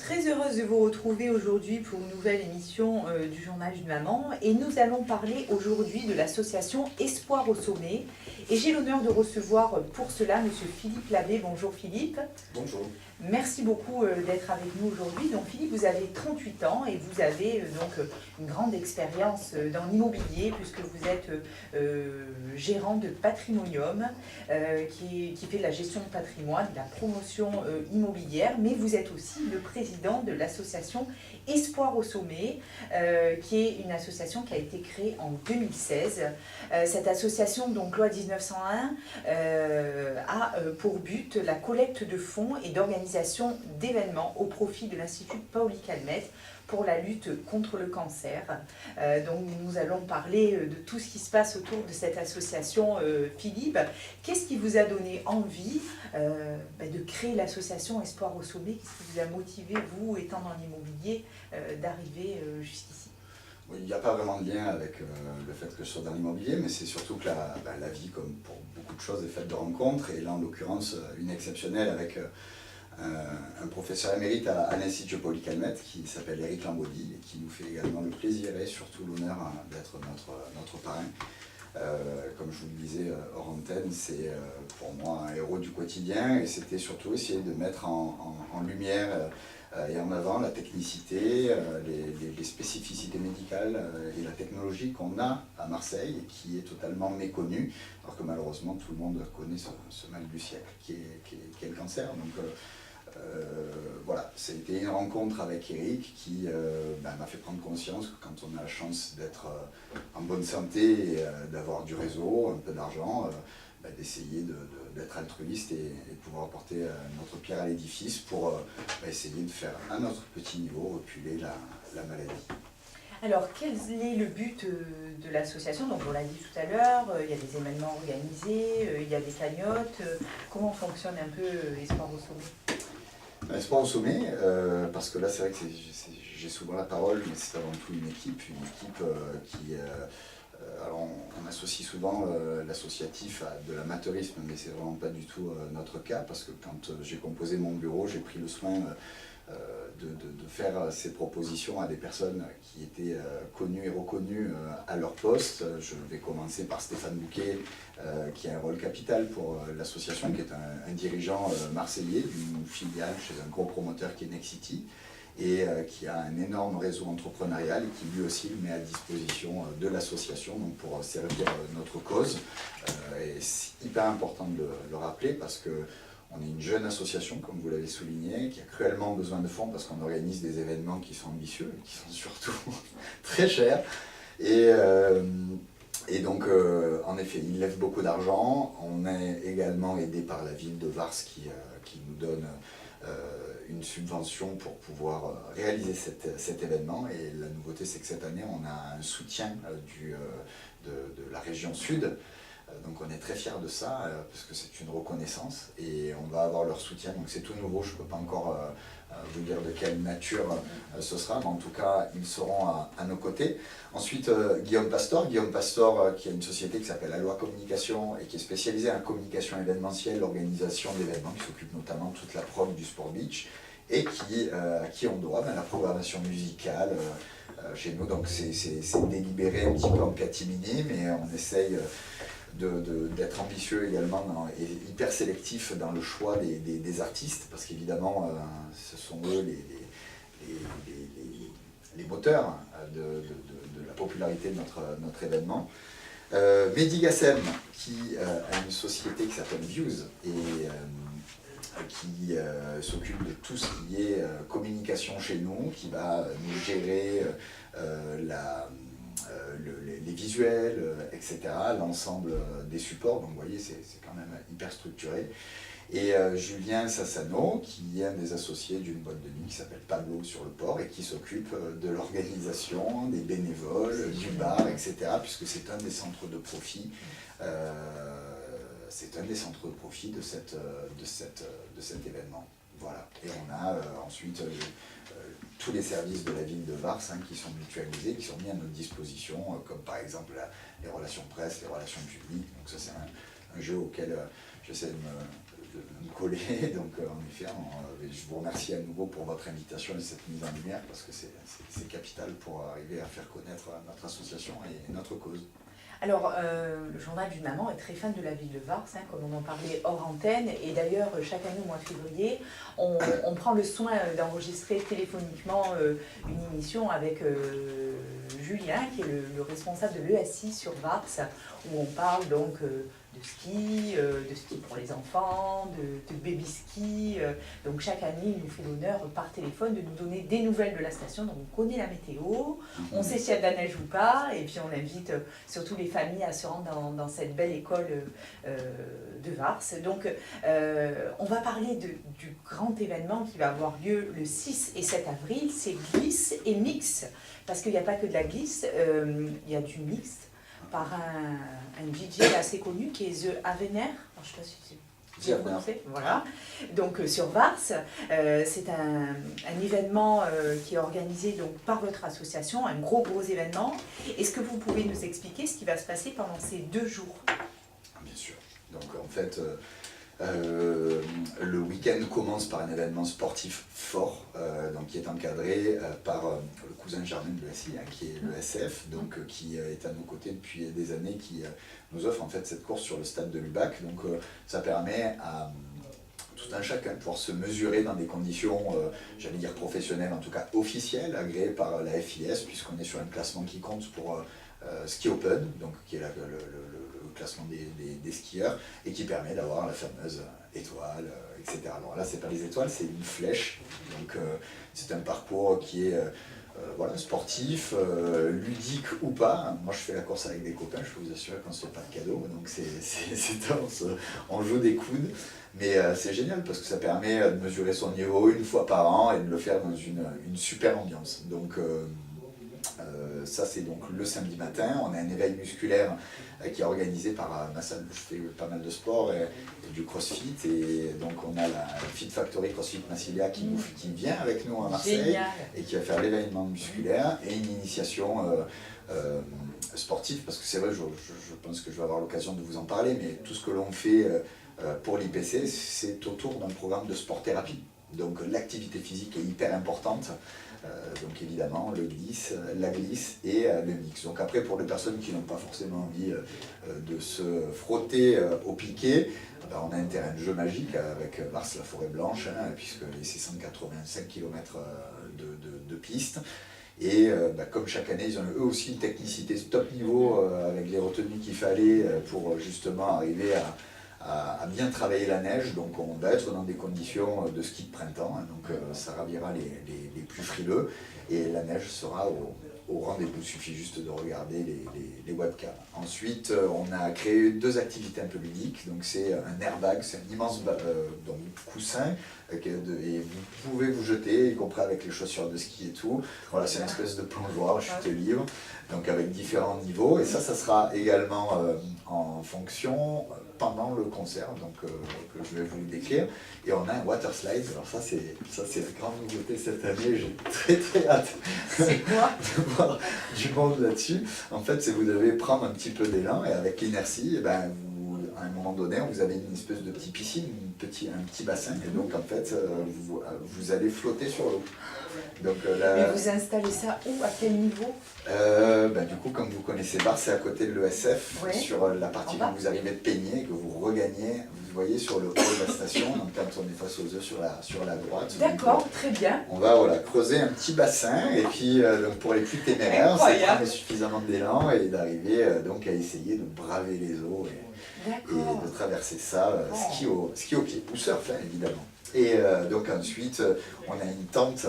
Très heureuse de vous retrouver aujourd'hui pour une nouvelle émission du Journal d'une maman. Et nous allons parler aujourd'hui de l'association Espoir au sommet. Et j'ai l'honneur de recevoir pour cela M. Philippe Labbé. Bonjour Philippe. Bonjour. Merci beaucoup d'être avec nous aujourd'hui. Donc Philippe, vous avez 38 ans et vous avez donc une grande expérience dans l'immobilier puisque vous êtes gérant de Patrimonium qui fait de la gestion de patrimoine, de la promotion immobilière, mais vous êtes aussi le président de l'association Espoir au sommet qui est une association qui a été créée en 2016. Cette association, donc loi 1901, a pour but la collecte de fonds et d'organisation d'événements au profit de l'Institut Paoli-Calmettes pour la lutte contre le cancer. Donc nous allons parler de tout ce qui se passe autour de cette association. Philippe, qu'est-ce qui vous a donné envie de créer l'association Espoir au sommet? Qu'est-ce qui vous a motivé, vous, étant dans l'immobilier, d'arriver jusqu'ici? Il n'y a pas vraiment de lien avec le fait que je sois dans l'immobilier, mais c'est surtout que la vie, comme pour beaucoup de choses, est faite de rencontres, et là en l'occurrence une exceptionnelle avec un professeur émérite à l'Institut Paoli-Calmettes qui s'appelle Éric Lambaudy et qui nous fait également le plaisir et surtout l'honneur d'être notre parrain. Comme je vous le disais hors antenne, c'est pour moi un héros du quotidien, et c'était surtout essayer de mettre en lumière et en avant la technicité, les spécificités médicales et la technologie qu'on a à Marseille et qui est totalement méconnue, alors que malheureusement tout le monde connaît ce mal du siècle qui est le cancer. Donc voilà, c'était une rencontre avec Eric qui m'a fait prendre conscience que quand on a la chance d'être en bonne santé et d'avoir du réseau, un peu d'argent, d'essayer d'être altruiste et de pouvoir apporter notre pierre à l'édifice pour essayer de faire à notre petit niveau reculer la maladie. Alors, quel est le but de l'association? Donc, on l'a dit tout à l'heure, il y a des événements organisés, il y a des cagnottes. Comment fonctionne un peu Espoir au sommet? Espoir au sommet, parce que là, c'est vrai que j'ai souvent la parole, mais c'est avant tout une équipe qui... alors on associe souvent l'associatif à de l'amateurisme, mais c'est vraiment pas du tout notre cas, parce que quand j'ai composé mon bureau, j'ai pris le soin de faire ces propositions à des personnes qui étaient connues et reconnues à leur poste. Je vais commencer par Stéphane Bouquet, qui a un rôle capital pour l'association, qui est un dirigeant marseillais d'une filiale chez un gros promoteur qui est Nexity, et qui a un énorme réseau entrepreneurial et qui lui aussi le met à disposition de l'association pour servir notre cause. Et c'est hyper important de le rappeler parce qu'on est une jeune association, comme vous l'avez souligné, qui a cruellement besoin de fonds parce qu'on organise des événements qui sont ambitieux et qui sont surtout très chers. Et donc, en effet, il lève beaucoup d'argent. On est également aidé par la ville de Vars qui nous donne une subvention pour pouvoir réaliser cet événement. Et la nouveauté, c'est que cette année, on a un soutien de la région sud. Donc on est très fiers de ça, parce que c'est une reconnaissance, et on va avoir leur soutien. Donc c'est tout nouveau, je ne peux pas encore vous dire de quelle nature ce sera, mais en tout cas, ils seront à nos côtés. Ensuite, Guillaume Pastor, qui a une société qui s'appelle Aloha Communication et qui est spécialisée en communication événementielle, l'organisation d'événements, qui s'occupe notamment de toute la prog du Sport Beach, et à qui on doit la programmation musicale chez nous. Donc c'est délibéré un petit peu en catimini, mais on essaye d'être ambitieux également et hyper sélectif dans le choix des artistes, parce qu'évidemment ce sont eux les moteurs de la popularité de notre événement. Mehdi Gassem, qui a une société qui s'appelle Views et qui s'occupe de tout ce qui est communication chez nous, qui va nous gérer les visuels, etc., l'ensemble des supports. Donc vous voyez, c'est quand même hyper structuré. Et Julien Sassano, qui est un des associés d'une boîte de nuit qui s'appelle Pablo sur le port et qui s'occupe de l'organisation, des bénévoles, du bar, etc., puisque c'est un des centres de profit. C'est un des centres de profit de cet événement. Voilà. Et on a ensuite tous les services de la ville de Vars qui sont mutualisés, qui sont mis à notre disposition, comme par exemple les relations presse, les relations publiques. Donc ça, c'est un jeu auquel j'essaie me coller. Donc en effet, je vous remercie à nouveau pour votre invitation et cette mise en lumière parce que c'est capital pour arriver à faire connaître notre association et notre cause. Alors, le journal d'une maman est très fan de la ville de Vars, hein, comme on en parlait hors antenne. Et d'ailleurs, chaque année au mois de février, on prend le soin d'enregistrer téléphoniquement une émission avec Julien, qui est le responsable de l'ESI sur Vars, où on parle donc de ski pour les enfants, de baby ski. Donc chaque année, il nous fait l'honneur par téléphone de nous donner des nouvelles de la station. Donc on connaît la météo, on sait s'il y a de la neige ou pas, et puis on invite surtout les familles à se rendre dans cette belle école de Vars. Donc on va parler du grand événement qui va avoir lieu le 6 et 7 avril, c'est glisse et mix. Parce qu'il n'y a pas que de la glisse, il y a du mix par un DJ assez connu qui est The Avener. Je ne sais pas si c'est bien prononcé. Voilà. Donc sur Vars, c'est un événement qui est organisé donc, par votre association, un gros événement. Est-ce que vous pouvez nous expliquer ce qui va se passer pendant ces 2 jours? Bien sûr. Donc en fait, le week-end commence par un événement sportif fort, donc qui est encadré par le cousin germain de l'ESI, hein, qui est le SF, donc qui est à nos côtés depuis des années, qui nous offre en fait cette course sur le stade de Lubac. Donc ça permet à tout un chacun de pouvoir se mesurer dans des conditions, j'allais dire professionnelles, en tout cas officielles, agréées par la FIS, puisqu'on est sur un classement qui compte pour Ski Open, donc qui est le classement des skieurs, et qui permet d'avoir la fameuse étoile, etc. Alors là, c'est pas les étoiles, c'est une flèche. Donc c'est un parcours qui est voilà, sportif, ludique ou pas. Moi, je fais la course avec des copains, je peux vous assurer qu'on ne se fait pas de cadeau, donc c'est top, on joue des coudes. Mais c'est génial parce que ça permet de mesurer son niveau une fois par an et de le faire dans une super ambiance. Donc ça c'est donc le samedi matin, on a un éveil musculaire qui est organisé par ma salle où je fais pas mal de sport et du crossfit, et donc on a la Fit Factory CrossFit Massilia qui vient avec nous à Marseille. Génial. Et qui va faire l'événement musculaire et une initiation sportive, parce que c'est vrai, je pense que je vais avoir l'occasion de vous en parler, mais tout ce que l'on fait pour l'IPC, c'est autour d'un programme de sport-thérapie. Donc l'activité physique est hyper importante. Donc évidemment la glisse et le mix. Donc après, pour les personnes qui n'ont pas forcément envie de se frotter au piquet, on a un terrain de jeu magique avec Vars la Forêt Blanche, hein, puisque les 685 km de piste. Et comme chaque année, ils ont eux aussi une technicité top niveau avec les retenues qu'il fallait pour justement arriver à bien travailler la neige. Donc on va être dans des conditions de ski de printemps, hein, donc ça ravira les plus frileux, et la neige sera au rendez-vous. Il suffit juste de regarder les webcams. Ensuite, on a créé 2 activités un peu ludiques. Donc c'est un airbag, c'est un immense donc, coussin, et vous pouvez vous jeter, y compris avec les chaussures de ski et tout. Voilà, c'est une espèce de plongeoir, chute libre, donc avec différents niveaux. Et ça sera également en fonction pendant le concert, donc que je vais vous décrire. Et on a un water slide. Alors ça c'est la grande nouveauté cette année. J'ai très hâte c'est quoi de voir du monde là-dessus. En fait, c'est vous devez prendre un petit peu d'élan, et avec l'inertie, à un moment donné, vous avez une espèce de petite piscine, un petit bassin, et donc en fait, vous allez flotter sur l'eau. Donc, mais vous installez ça où? À quel niveau? Du coup, comme vous connaissez Vars, c'est à côté de l'ESF, ouais. Sur la partie quand vous arrivez de Peigné, que vous regagnez, vous voyez sur le haut de la station, donc quand on est face aux œufs sur la droite. D'accord, très bien. On va creuser un petit bassin, et puis donc pour les plus téméraires, c'est prendre suffisamment d'élan et d'arriver donc à essayer de braver les eaux et de traverser ça ski au pied, ou surf, hein, évidemment. Et donc ensuite, on a une tente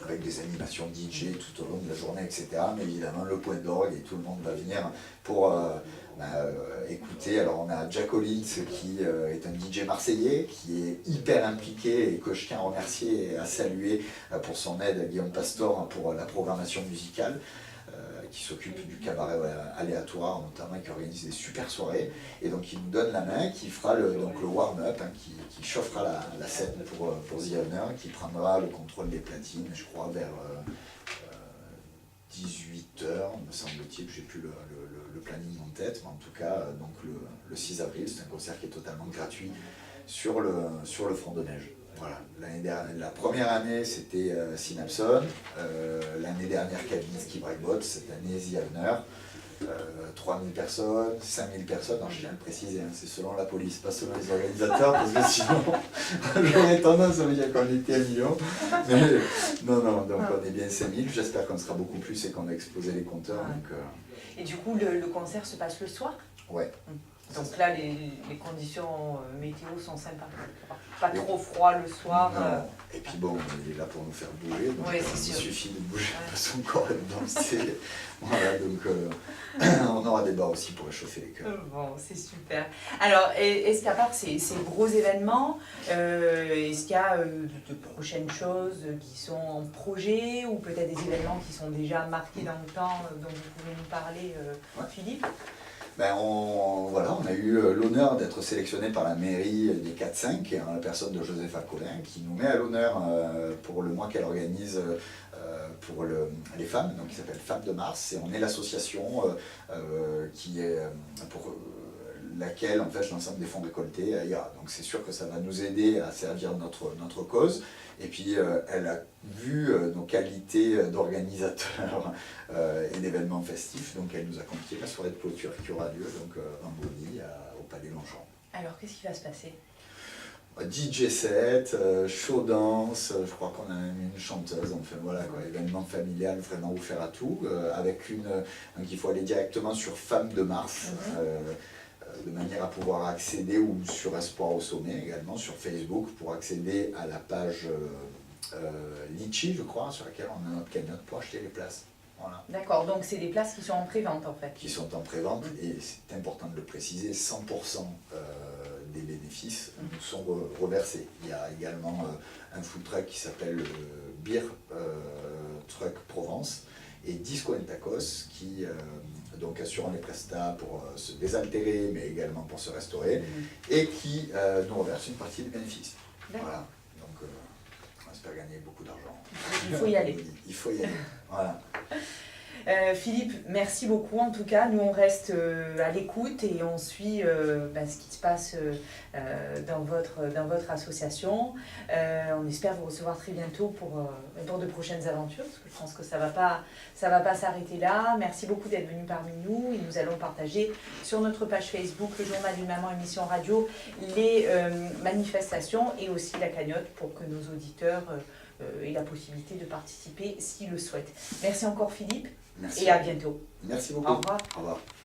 avec des animations DJ tout au long de la journée, etc. Mais évidemment, le point d'orgue, et tout le monde va venir pour écouter. Alors on a Jack Collins qui est un DJ marseillais, qui est hyper impliqué et que je tiens à remercier et à saluer pour son aide, à Guillaume Pastor, pour la programmation musicale, qui s'occupe du cabaret aléatoire notamment, et qui organise des super soirées, et donc il nous donne la main, qui fera le warm-up, hein, qui chauffera la scène pour The Honor, qui prendra le contrôle des platines, je crois vers 18h, me semble-t-il, j'ai plus le planning en tête, mais en tout cas donc le 6 avril, c'est un concert qui est totalement gratuit sur le front de neige. Voilà. La première année, c'était Synapson. L'année dernière, Cabine Ski Breakbot. Cette année, The Havner. 3000 personnes, 5000 personnes, alors je tiens à le préciser, hein, c'est selon la police, pas selon les organisateurs, parce que sinon j'aurais tendance à me dire qu'on était 1 million. Mais non, donc on est bien 5000, j'espère qu'on sera beaucoup plus et qu'on va exploser les compteurs. Donc, Et du coup, le concert se passe le soir? Ouais. Donc là, les conditions météo sont sympas. Pas trop froid le soir. Et puis bon, il est là pour nous faire bouger, donc ouais, il suffit de bouger un peu son corps et de danser. Voilà, donc on aura des bars aussi pour réchauffer les cœurs. Bon, c'est super. Alors, est-ce qu'à part ces gros événements, est-ce qu'il y a de prochaines choses qui sont en projet ou peut-être des événements qui sont déjà marqués dans le temps dont vous pouvez nous parler, Philippe? Ben on a eu l'honneur d'être sélectionné par la mairie des 4-5, en la personne de Josepha Collin, qui nous met à l'honneur pour le mois qu'elle organise pour les femmes, donc qui s'appelle Femmes de Mars, et on est l'association qui est pour laquelle en fait l'ensemble des fonds récoltés ira. Donc c'est sûr que ça va nous aider à servir notre cause. Et puis elle a vu nos qualités d'organisateur et d'événements festifs, donc elle nous a confié la soirée de clôture qui aura lieu donc vendredi au Palais Longchamp. Alors qu'est-ce qui va se passer? DJ set, show dance, je crois qu'on a une chanteuse, enfin voilà quoi, événement familial, vraiment ouvert à tout, avec donc il faut aller directement sur Femmes de Mars, de manière à pouvoir accéder, ou sur Espoir au Sommet également, sur Facebook, pour accéder à la page Litchi, je crois, sur laquelle on a notre cagnotte pour acheter les places. Voilà. D'accord, donc c'est des places qui sont en pré-vente en fait. Qui sont en pré-vente, et c'est important de le préciser, 100% des bénéfices nous sont reversés. Il y a également un food truck qui s'appelle le Beer Truck Provence, et Disco Tacos qui donc assurant les prestats pour se désaltérer mais également pour se restaurer, et qui nous reverse une partie des bénéfices. Voilà. Donc on espère gagner beaucoup d'argent. Il faut y aller. Il faut y aller. Voilà. Philippe, merci beaucoup en tout cas. Nous on reste à l'écoute et on suit ce qui se passe dans votre association. On espère vous recevoir très bientôt pour de prochaines aventures, parce que je pense que ça va pas s'arrêter là. Merci beaucoup d'être venu parmi nous, et nous allons partager sur notre page Facebook, le journal d'une maman, émission radio, les manifestations et aussi la cagnotte pour que nos auditeurs aient la possibilité de participer s'ils le souhaitent. Merci encore Philippe. Merci. Et à bientôt. Merci beaucoup. Au revoir. Au revoir.